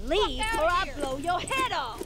Leave or I'll blow your head off!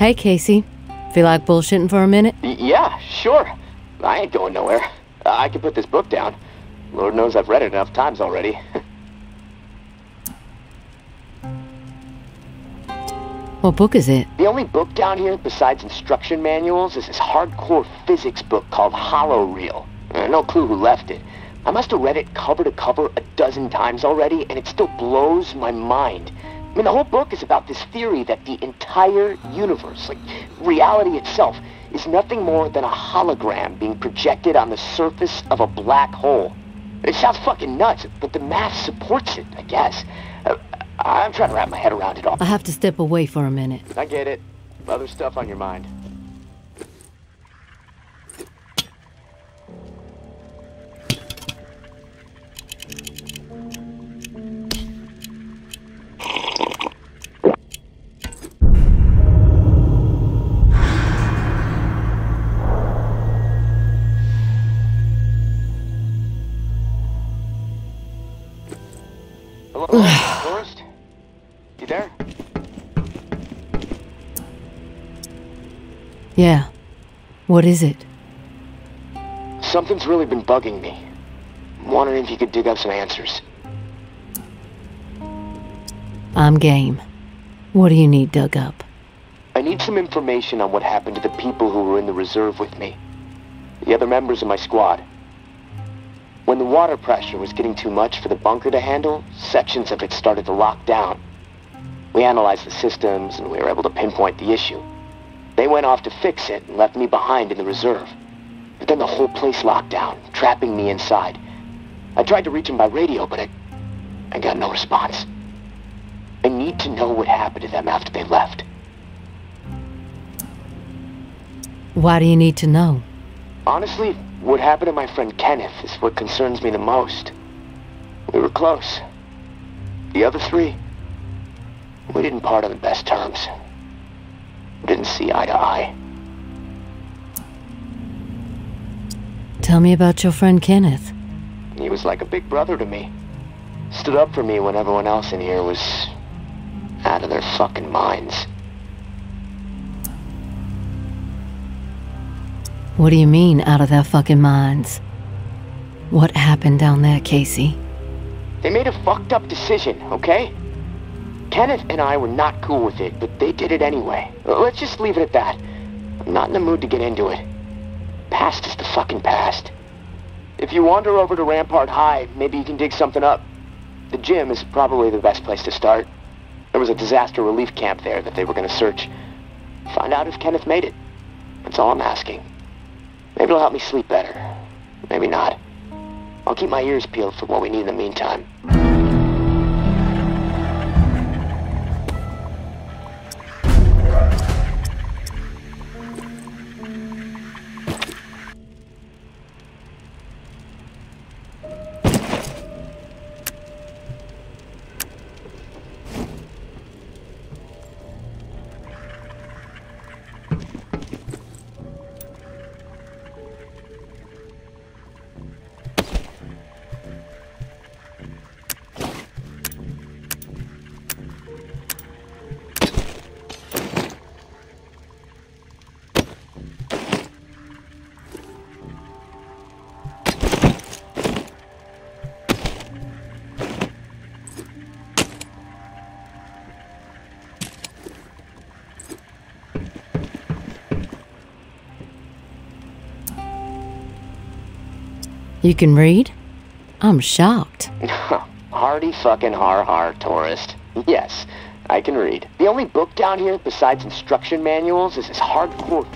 Hey, Casey. Feel like bullshitting for a minute? Yeah, sure. I ain't going nowhere. I can put this book down. Lord knows I've read it enough times already. What book is it? The only book down here besides instruction manuals is this hardcore physics book called Hollow Reel. No clue who left it. I must have read it cover to cover a dozen times already, and it still blows my mind. I mean, the whole book is about this theory that the entire universe, like reality itself, is nothing more than a hologram being projected on the surface of a black hole. It sounds fucking nuts, but the math supports it, I guess. I'm trying to wrap my head around it all. I have to step away for a minute. I get it. Other stuff on your mind. Hello, tourist? You there? Yeah. What is it? Something's really been bugging me. I'm wondering if you could dig up some answers. I'm game. What do you need dug up? I need some information on what happened to the people who were in the reserve with me. The other members of my squad. When the water pressure was getting too much for the bunker to handle, sections of it started to lock down. We analyzed the systems, and we were able to pinpoint the issue. They went off to fix it and left me behind in the reserve. But then the whole place locked down, trapping me inside. I tried to reach them by radio, but I got no response. I need to know what happened to them after they left. Why do you need to know? Honestly, what happened to my friend Kenneth is what concerns me the most. We were close. The other three, we didn't part on the best terms. We didn't see eye to eye. Tell me about your friend Kenneth. He was like a big brother to me. Stood up for me when everyone else in here was out of their fucking minds. What do you mean, out of their fucking minds? What happened down there, Casey? They made a fucked up decision, okay? Kenneth and I were not cool with it, but they did it anyway. Let's just leave it at that. I'm not in the mood to get into it. Past is the fucking past. If you wander over to Rampart High, maybe you can dig something up. The gym is probably the best place to start. There was a disaster relief camp there that they were going to search. Find out if Kenneth made it. That's all I'm asking. Maybe it'll help me sleep better. Maybe not. I'll keep my ears peeled for what we need in the meantime. You can read? I'm shocked. Hardy fucking har, tourist. Yes, I can read. The only book down here besides instruction manuals is this hardcore...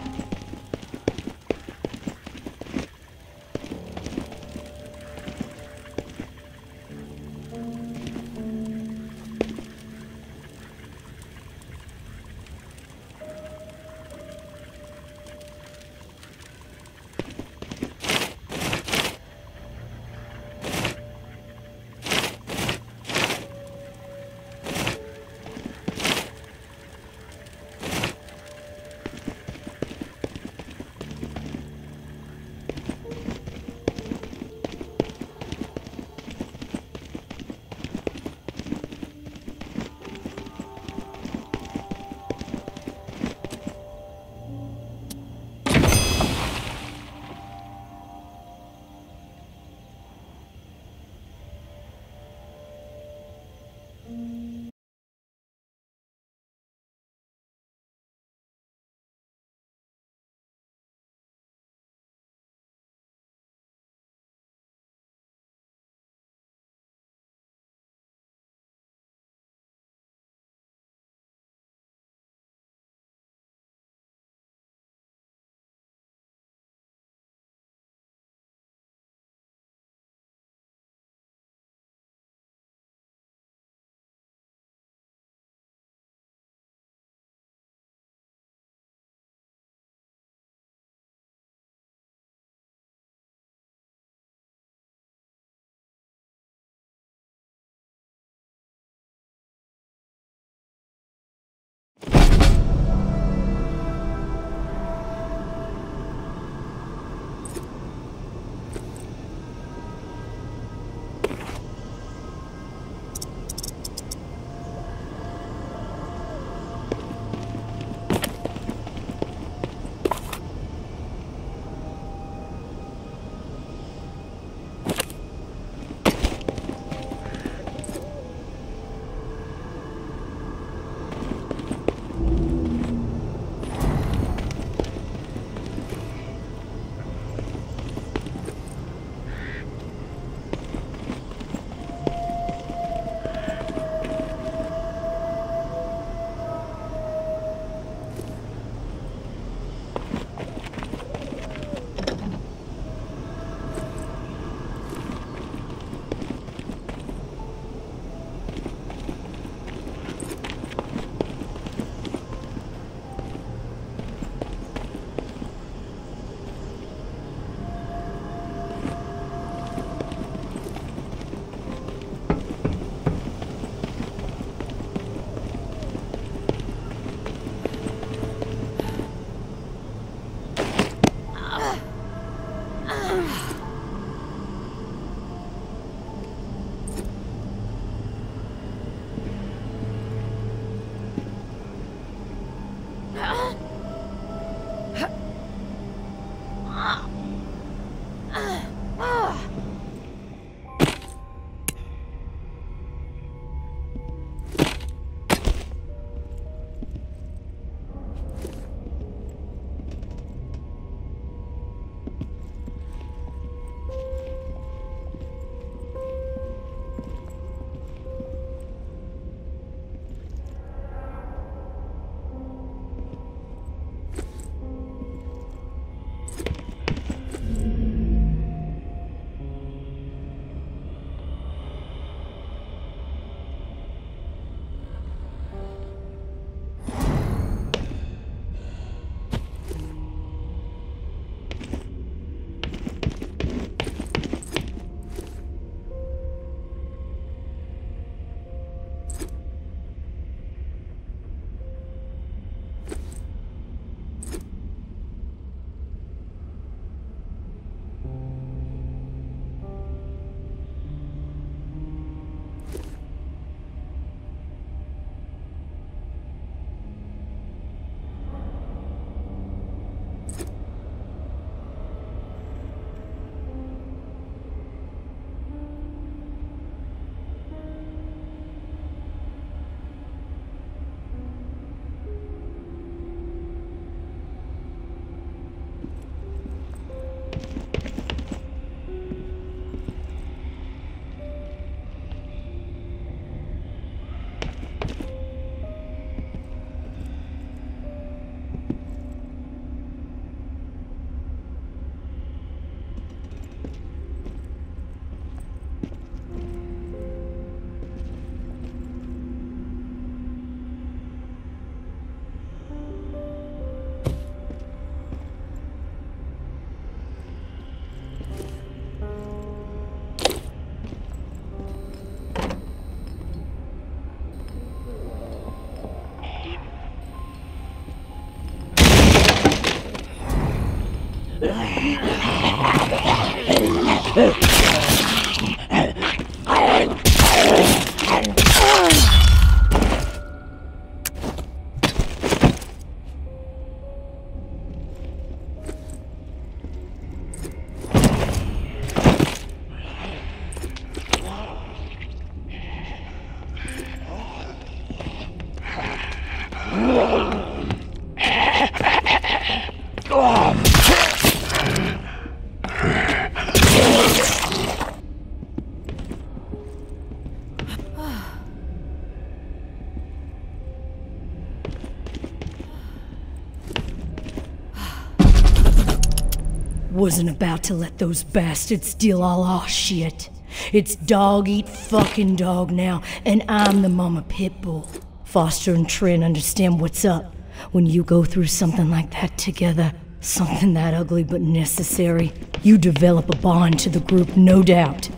Wasn't about to let those bastards steal all our shit. It's dog eat fucking dog now, and I'm the mama pit bull. Foster and Trin understand what's up when you go through something like that together. Something that ugly but necessary. You develop a bond to the group, no doubt.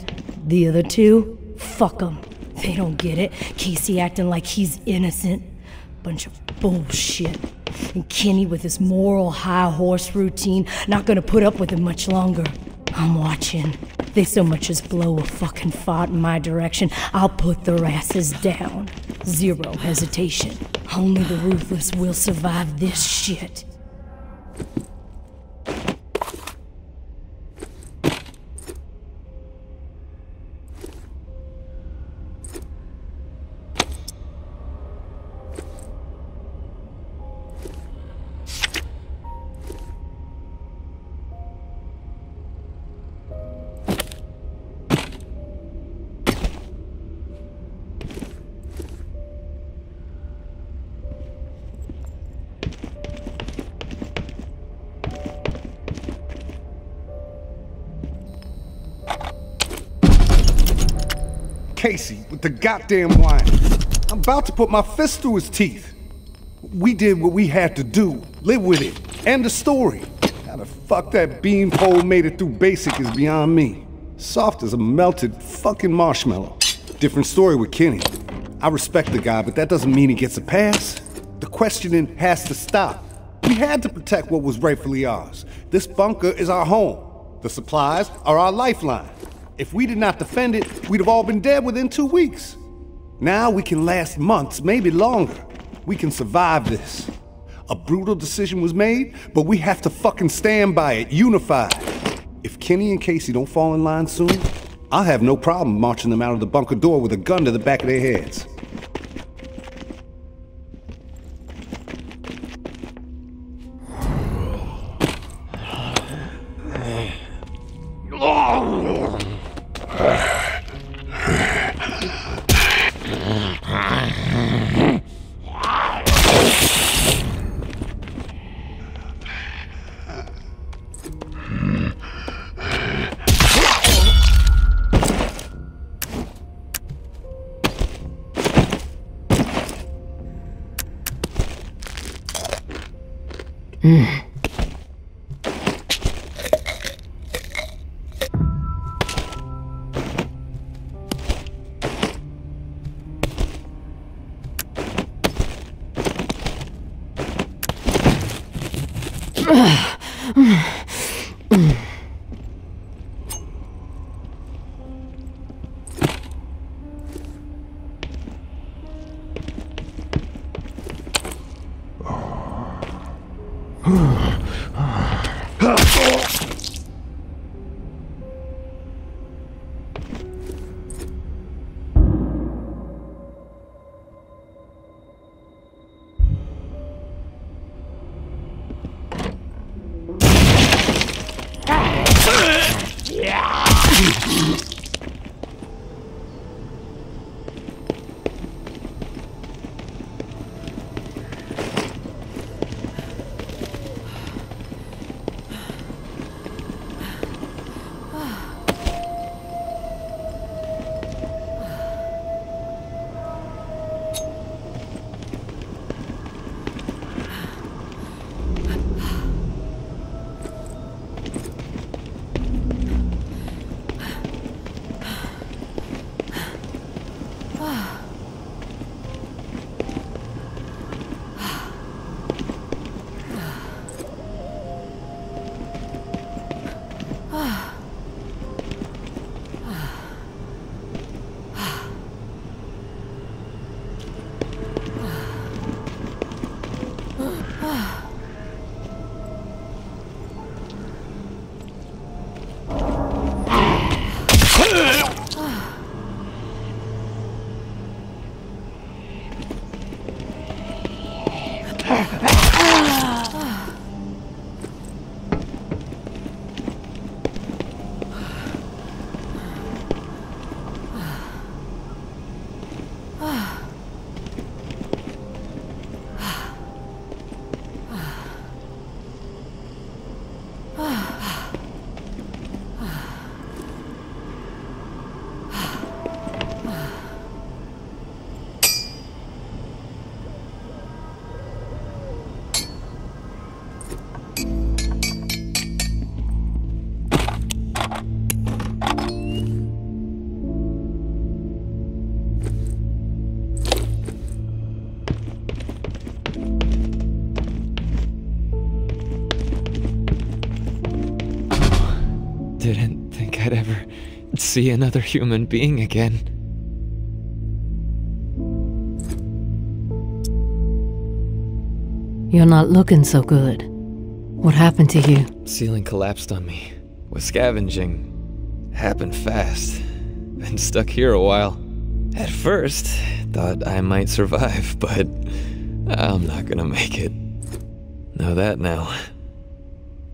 The other two? Fuck them. They don't get it. Casey acting like he's innocent. Bunch of bullshit. And Kenny with his moral high horse routine, not gonna put up with it much longer. I'm watching. They so much as blow a fucking fart in my direction, I'll put their asses down. Zero hesitation. Only the ruthless will survive this shit. Casey with the goddamn wine. I'm about to put my fist through his teeth. We did what we had to do. Live with it. End the story. How the fuck that beanpole made it through basic is beyond me. Soft as a melted fucking marshmallow. Different story with Kenny. I respect the guy, but that doesn't mean he gets a pass. The questioning has to stop. We had to protect what was rightfully ours. This bunker is our home. The supplies are our lifeline. If we did not defend it, we'd have all been dead within 2 weeks. Now we can last months, maybe longer. We can survive this. A brutal decision was made, but we have to fucking stand by it, unified. If Kenny and Casey don't fall in line soon, I'll have no problem marching them out of the bunker door with a gun to the back of their heads. Whew. didn't think I'd ever see another human being again. You're not looking so good. What happened to you? Ceiling collapsed on me. Was scavenging. Happened fast. Been stuck here a while. At first, thought I might survive, but I'm not gonna make it. Know that now.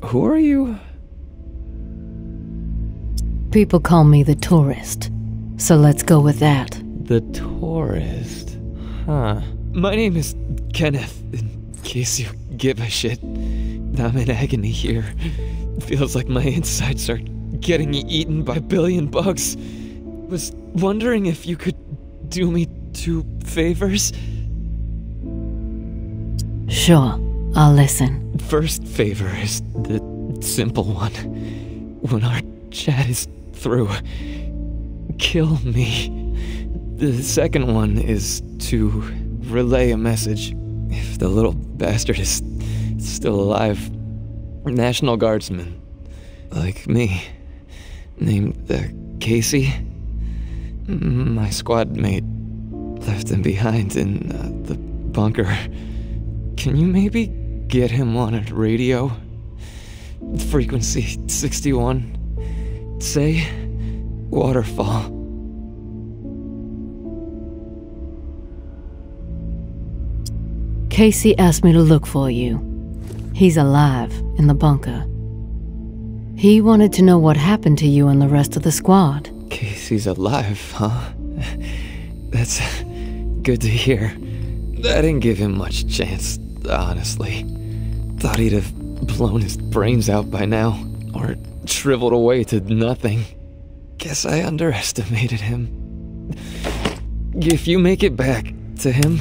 Who are you? People call me the tourist, so let's go with that. The tourist? Huh. My name is Kenneth, in case you give a shit. I'm in agony here. Feels like my insides are getting eaten by a billion bugs. Was wondering if you could do me 2 favors? Sure, I'll listen. First favor is the simple one. When our chat is through, kill me. The second one is to relay a message. If the little bastard is still alive, National Guardsman, like me, named Casey. My squad mate left him behind in the bunker. Can you maybe get him on a radio? Frequency 61. Say, waterfall. Casey asked me to look for you. He's alive in the bunker. He wanted to know what happened to you and the rest of the squad. Casey's alive, huh? That's good to hear. I didn't give him much chance, honestly. Thought he'd have blown his brains out by now, or shriveled away to nothing. Guess I underestimated him. If you make it back to him,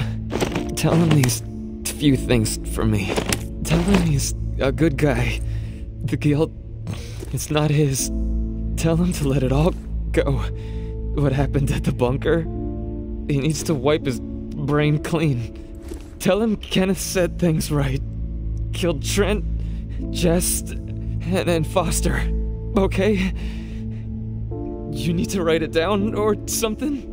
tell him these few things for me. Tell him he's a good guy. The guilt, it's not his. Tell him to let it all go. What happened at the bunker? He needs to wipe his brain clean. Tell him Kenneth said things right. Killed Trent, Jess, and Foster. Okay? You need to write it down or something?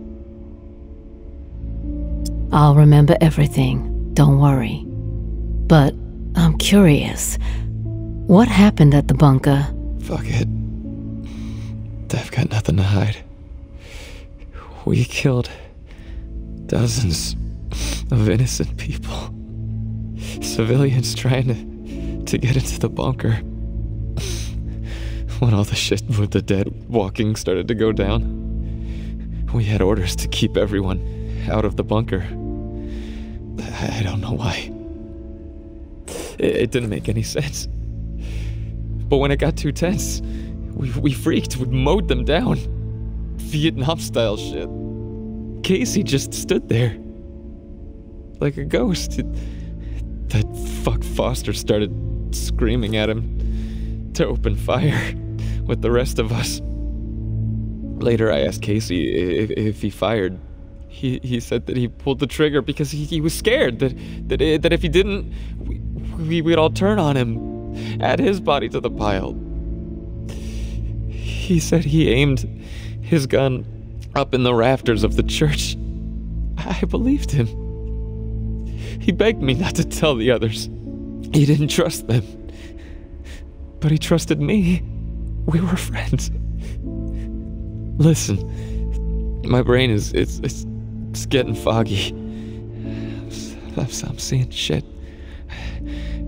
I'll remember everything, don't worry. But I'm curious. What happened at the bunker? Fuck it. I've got nothing to hide. We killed dozens of innocent people. Civilians trying to get into the bunker. When all the shit with the dead walking started to go down, we had orders to keep everyone out of the bunker. I don't know why. It didn't make any sense. But when it got too tense, we freaked. We mowed them down. Vietnam-style shit. Casey just stood there. Like a ghost. That fuck Foster started screaming at him to open fire with the rest of us. Later I asked Casey if he fired. He said that he pulled the trigger because he was scared that if he didn't, we'd all turn on him, add his body to the pile. He said he aimed his gun up in the rafters of the church. I believed him. He begged me not to tell the others. He didn't trust them. But he trusted me. We were friends. Listen, my brain is it's getting foggy. I'm seeing shit.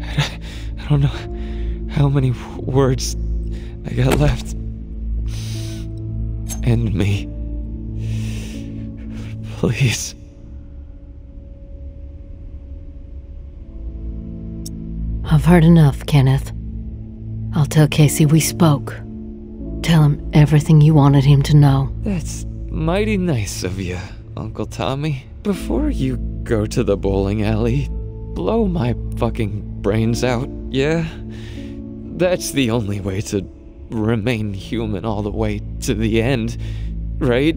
I don't know how many words I got left. End me. Please. I've heard enough, Kenneth. I'll tell Casey we spoke. Tell him everything you wanted him to know. That's mighty nice of you, Uncle Tommy. Before you go to the bowling alley, blow my fucking brains out, yeah? That's the only way to remain human all the way to the end, right?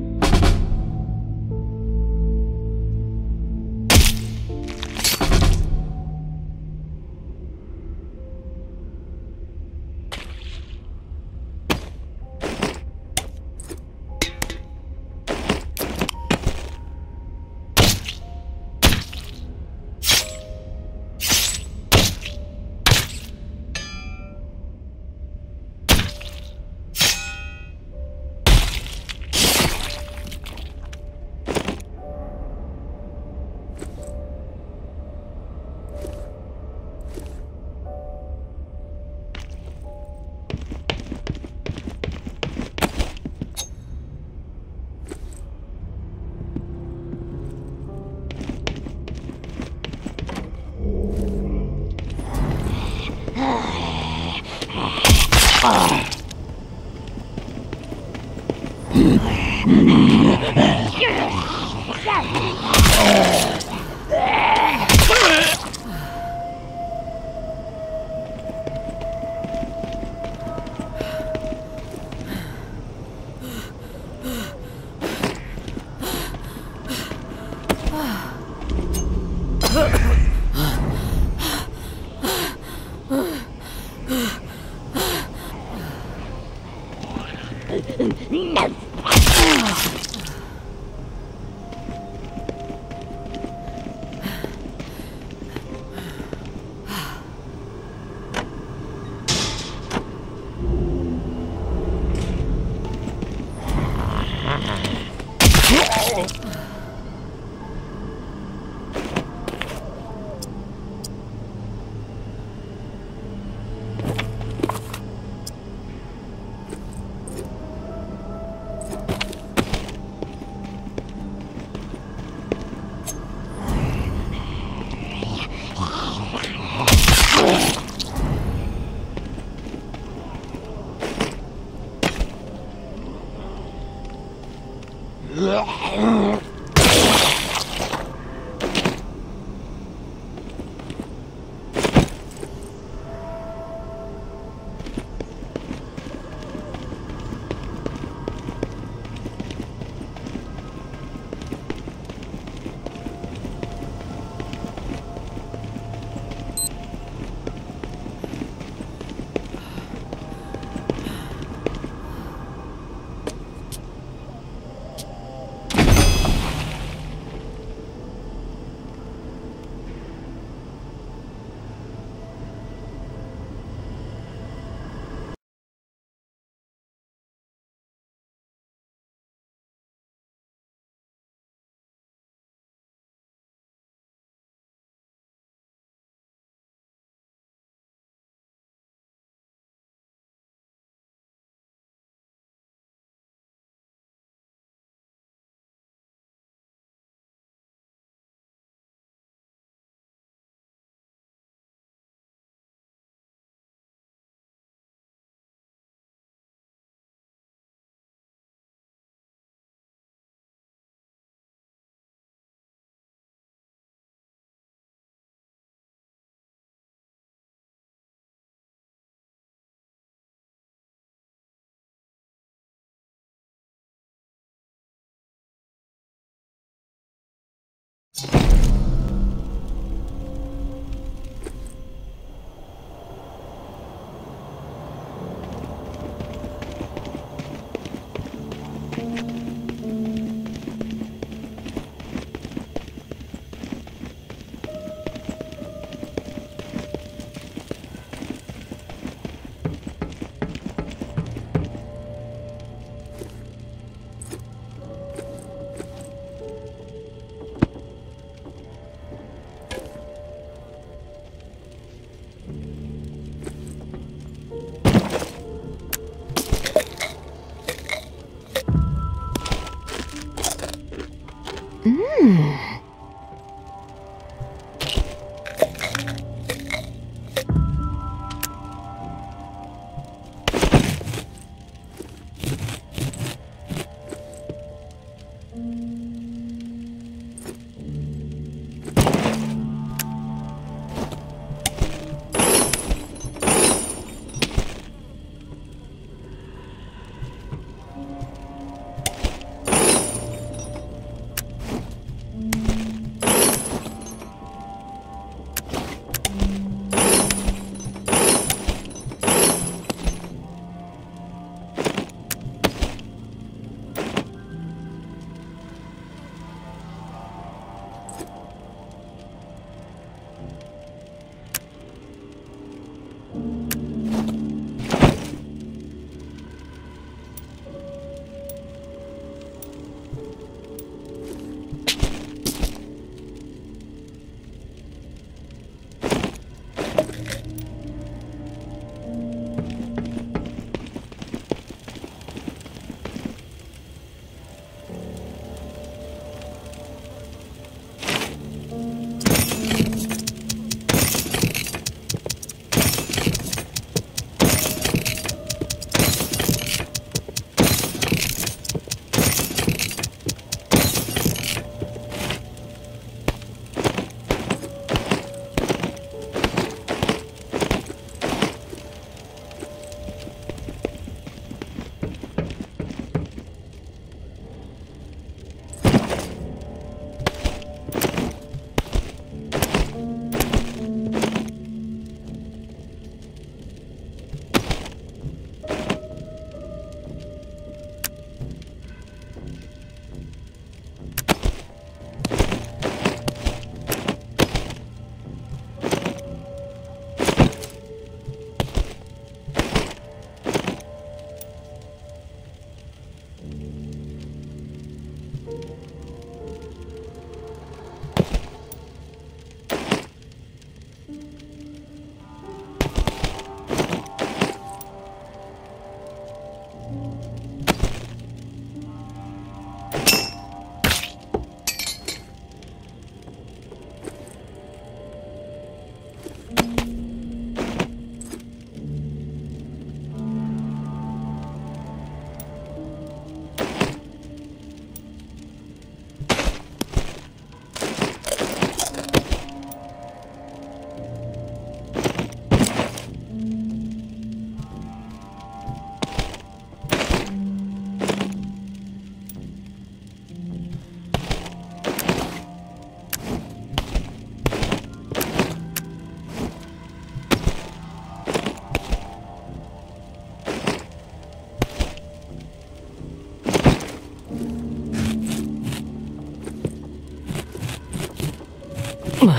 You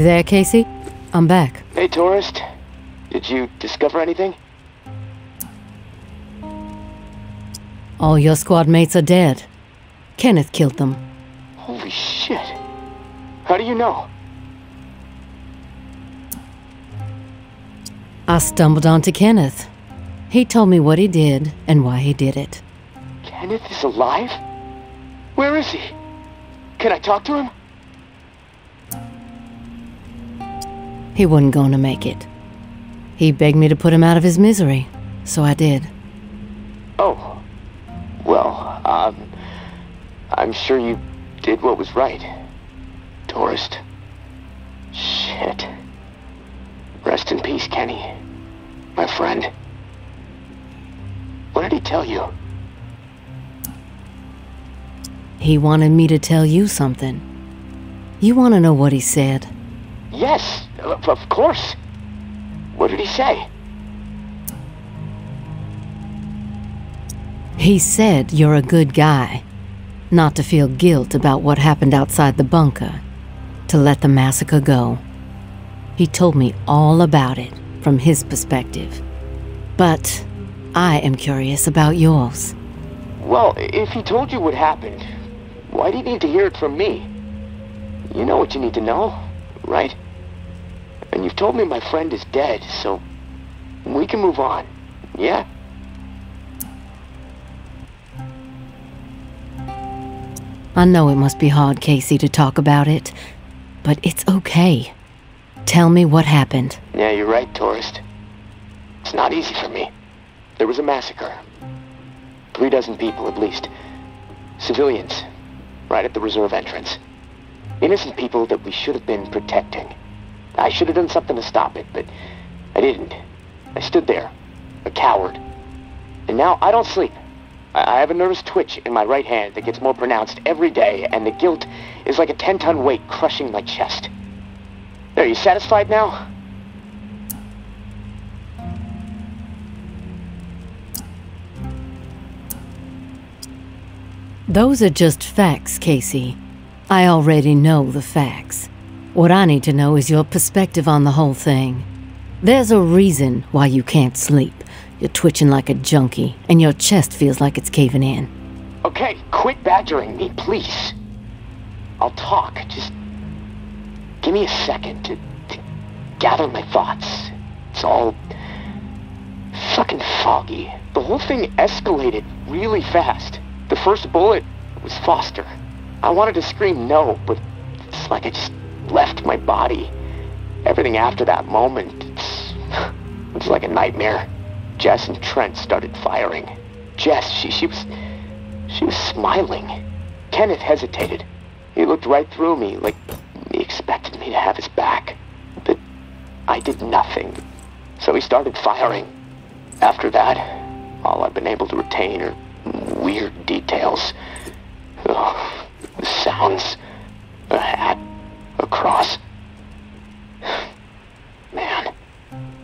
there, Casey? I'm back. Hey, tourist. Did you discover anything? All your squad mates are dead. Kenneth killed them. Holy shit. How do you know? I stumbled onto Kenneth. He told me what he did and why he did it. Kenneth is alive? Where is he? Can I talk to him? He wasn't going to make it. He begged me to put him out of his misery, so I did. Oh. Well, I'm sure you did what was right. Tourist. Shit. Rest in peace, Kenny. My friend. What did he tell you? He wanted me to tell you something. You want to know what he said? Yes, of course. What did he say? He said you're a good guy. Not to feel guilt about what happened outside the bunker. To let the massacre go. He told me all about it from his perspective. But I am curious about yours. Well, if he told you what happened, why do you need to hear it from me? You know what you need to know, right? And you've told me my friend is dead, so we can move on, yeah? I know it must be hard, Casey, to talk about it, but it's okay. Tell me what happened. Yeah, you're right, tourist. It's not easy for me. There was a massacre. 36 people, at least. Civilians, right at the reserve entrance. Innocent people that we should have been protecting. I should have done something to stop it, but I didn't. I stood there, a coward. And now I don't sleep. I have a nervous twitch in my right hand that gets more pronounced every day, and the guilt is like a 10-ton weight crushing my chest. Are you satisfied now? Those are just facts, Casey. I already know the facts. What I need to know is your perspective on the whole thing. There's a reason why you can't sleep. You're twitching like a junkie, and your chest feels like it's caving in. Okay, quit badgering me, please. I'll talk, just give me a second to gather my thoughts. It's all fucking foggy. The whole thing escalated really fast. The first bullet was Foster. I wanted to scream no, but it's like I just left my body. Everything after that moment, it's like a nightmare. Jess and Trent started firing. Jess, she was smiling. Kenneth hesitated. He looked right through me, like he expected me to have his back. But I did nothing. So he started firing. After that, all I've been able to retain are weird details. Oh, the sounds, a hat, a cross. Man,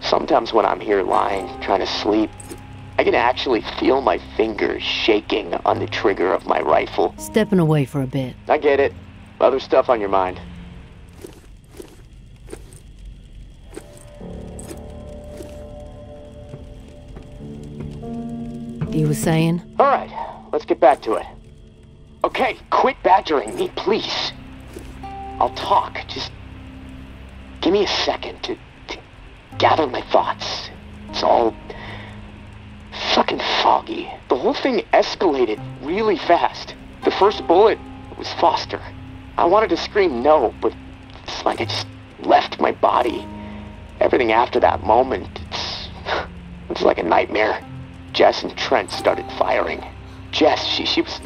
sometimes when I'm here lying, trying to sleep, I can actually feel my fingers shaking on the trigger of my rifle. Stepping away for a bit. I get it. Other stuff on your mind. You were saying? All right, let's get back to it. Okay, quit badgering me, please. I'll talk, just give me a second to gather my thoughts. It's all fucking foggy. The whole thing escalated really fast. The first bullet was Foster. I wanted to scream no, but it's like I just left my body. Everything after that moment, it's like a nightmare. Jess and Trent started firing. Jess, she was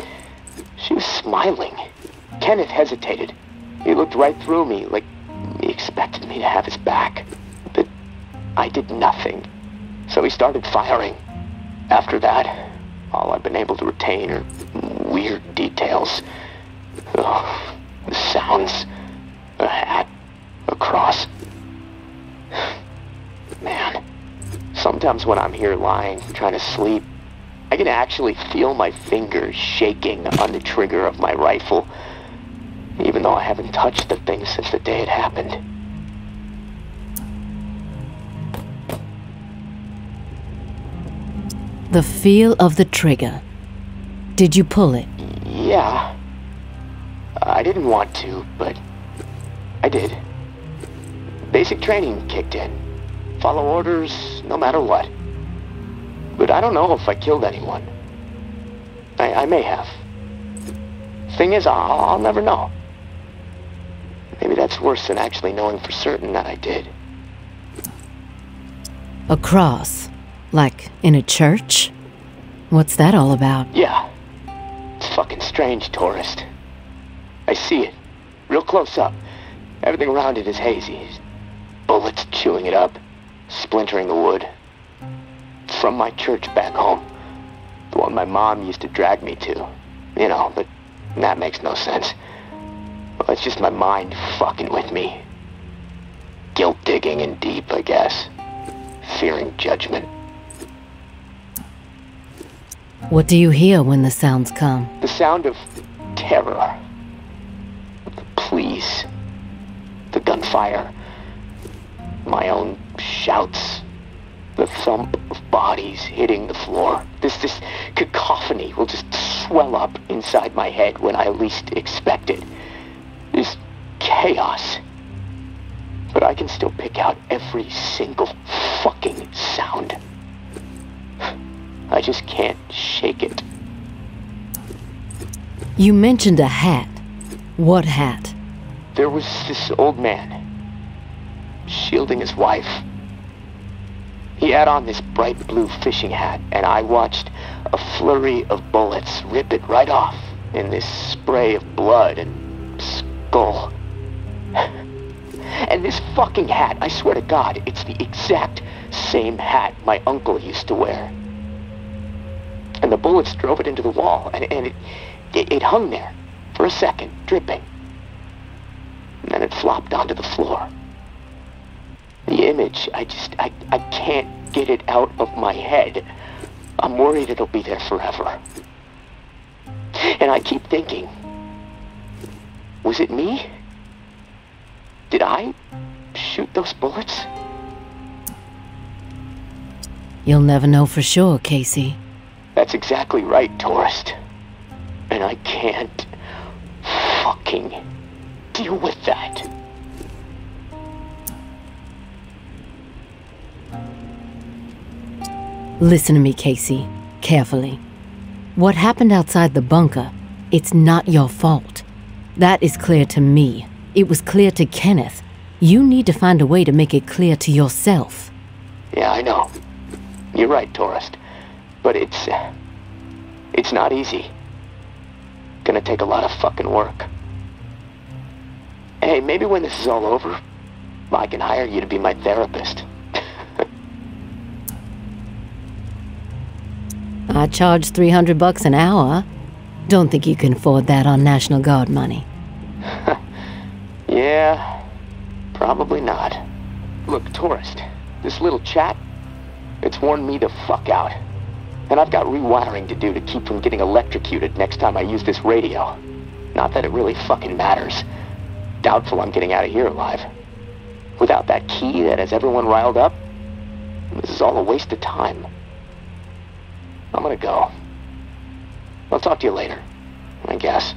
smiling. Kenneth hesitated. He looked right through me, like he expected me to have his back. But I did nothing. So he started firing. After that, all I've been able to retain are weird details. Oh, the sounds, a hat, a cross. Man, sometimes Sometimes when I'm here lying, trying to sleep, I can actually feel my fingers shaking on the trigger of my rifle, even though I haven't touched the thing since the day it happened. The feel of the trigger. Did you pull it? Yeah. I didn't want to, but I did. Basic training kicked in. Follow orders no matter what. But I don't know if I killed anyone. I may have. Thing is, I'll never know. Maybe that's worse than actually knowing for certain that I did. A cross? Like in a church? What's that all about? Yeah. It's fucking strange, tourist. I see it. Real close up. Everything around it is hazy. Bullets chewing it up. Splintering the wood. It's from my church back home. The one my mom used to drag me to. You know, but that makes no sense. Well, it's just my mind fucking with me. Guilt digging in deep, I guess. Fearing judgment. What do you hear when the sounds come? The sound of terror. The pleas. The gunfire. My own shouts. The thump of bodies hitting the floor. This cacophony will just swell up inside my head when I least expect it. This chaos. But I can still pick out every single fucking sound. I just can't shake it. You mentioned a hat. What hat? There was this old man, shielding his wife. He had on this bright blue fishing hat, and I watched a flurry of bullets rip it right off in this spray of blood and skull. And this fucking hat, I swear to God, it's the exact same hat my uncle used to wear. And the bullets drove it into the wall, and it hung there for a second, dripping. And then it flopped onto the floor. The image, I can't get it out of my head. I'm worried it'll be there forever. And I keep thinking, was it me? Did I shoot those bullets? You'll never know for sure, Casey. That's exactly right, tourist. And I can't fucking deal with that. Listen to me, Casey, carefully. What happened outside the bunker, it's not your fault. That is clear to me. It was clear to Kenneth. You need to find a way to make it clear to yourself. Yeah, I know. You're right, tourist. But it's not easy. Gonna take a lot of fucking work. Hey, maybe when this is all over, I can hire you to be my therapist. I charge $300 an hour. Don't think you can afford that on National Guard money. Yeah, probably not. Look, tourist, this little chat, it's worn me the fuck out. And I've got rewiring to do to keep from getting electrocuted next time I use this radio. Not that it really fucking matters. Doubtful I'm getting out of here alive. Without that key that has everyone riled up, this is all a waste of time. I'm gonna go. I'll talk to you later, I guess.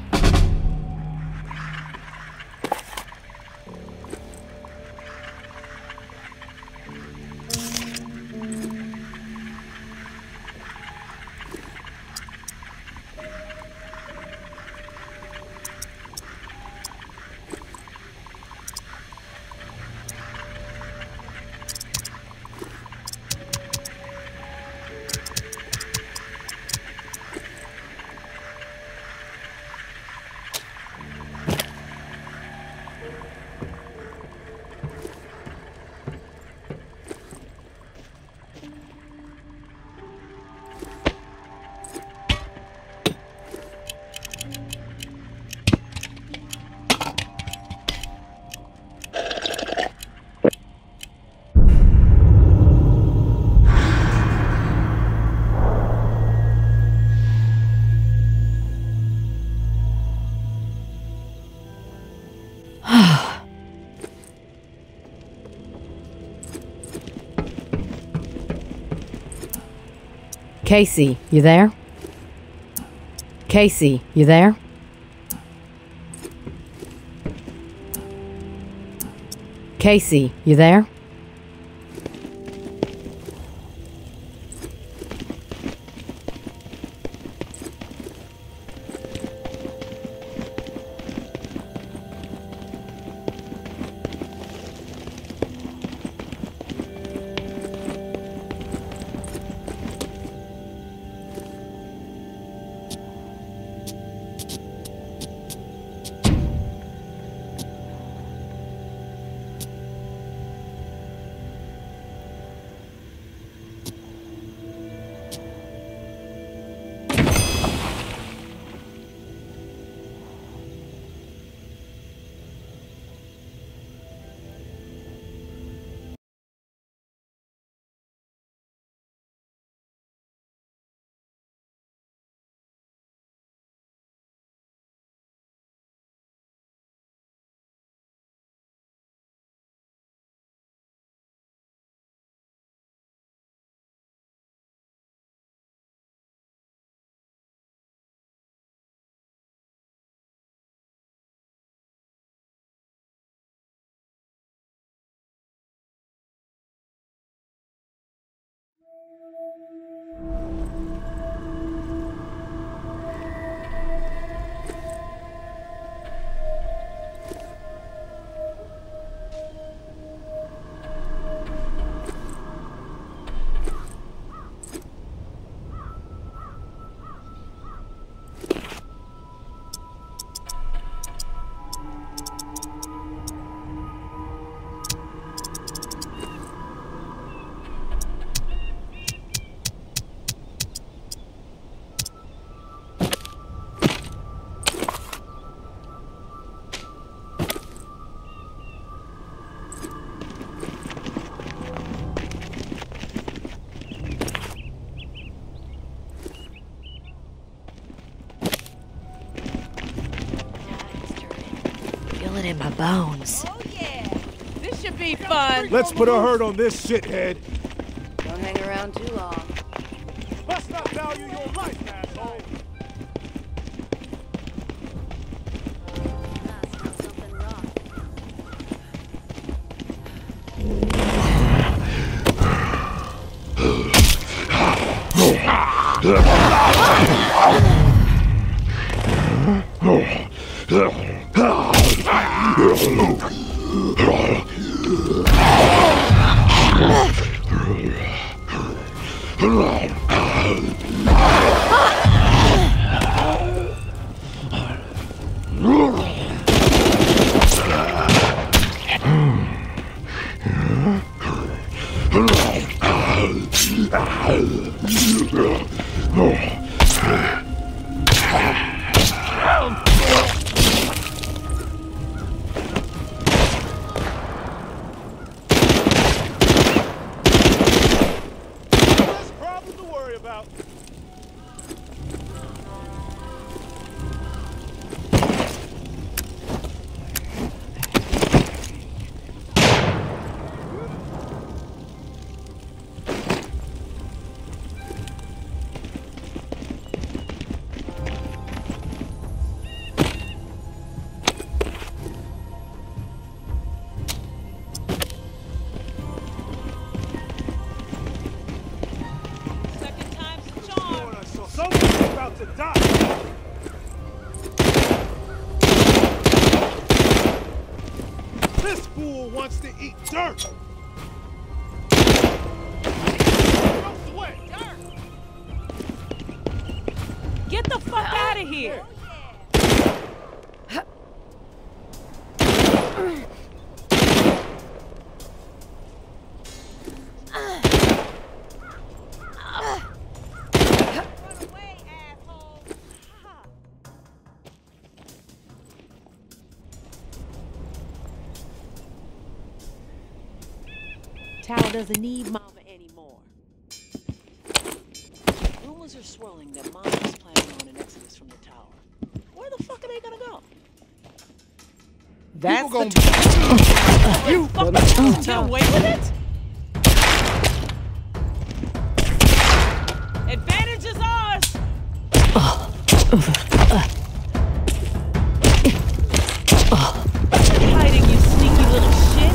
Casey, you there? Casey, you there? Casey, you there? In my bones. Oh yeah, this should be fun. Let's put a hurt on this shithead. Don't hang around too long. Must not value your life, asshole. Something wrong. To die. This fool wants to eat dirt. No sweat. Get the fuck out of here. Tower doesn't need Mama anymore. Rumors are swirling that Mama is planning on an exodus from the tower. Where the fuck are they gonna go? That's People the You fuck. Get away with it? Advantage is ours. Hiding, you sneaky little shit.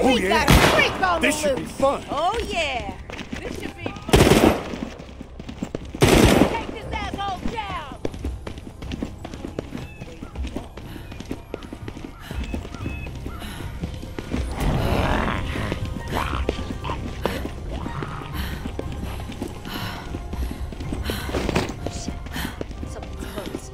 Oh yeah. This should be fun. Oh yeah. This should be fun. Take this asshole down. Something's close.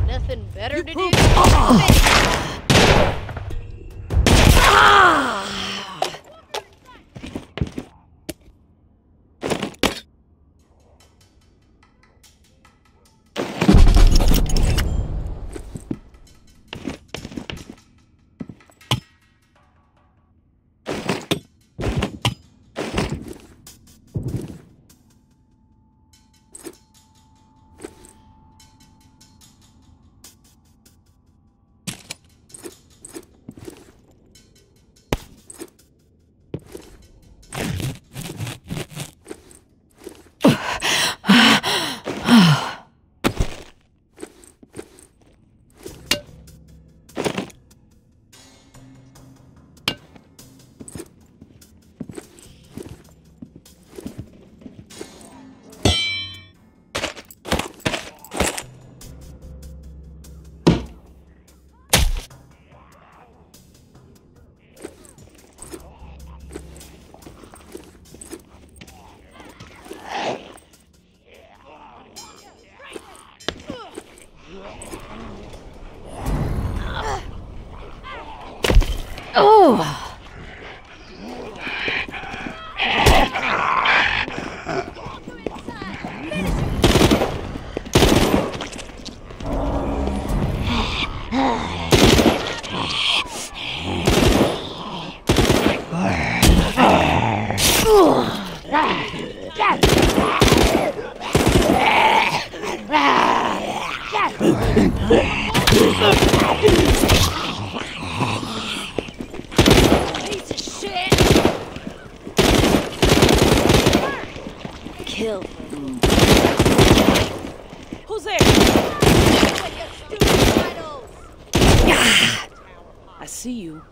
Nothing better to do. Oh! Kill. Who's there? I see you.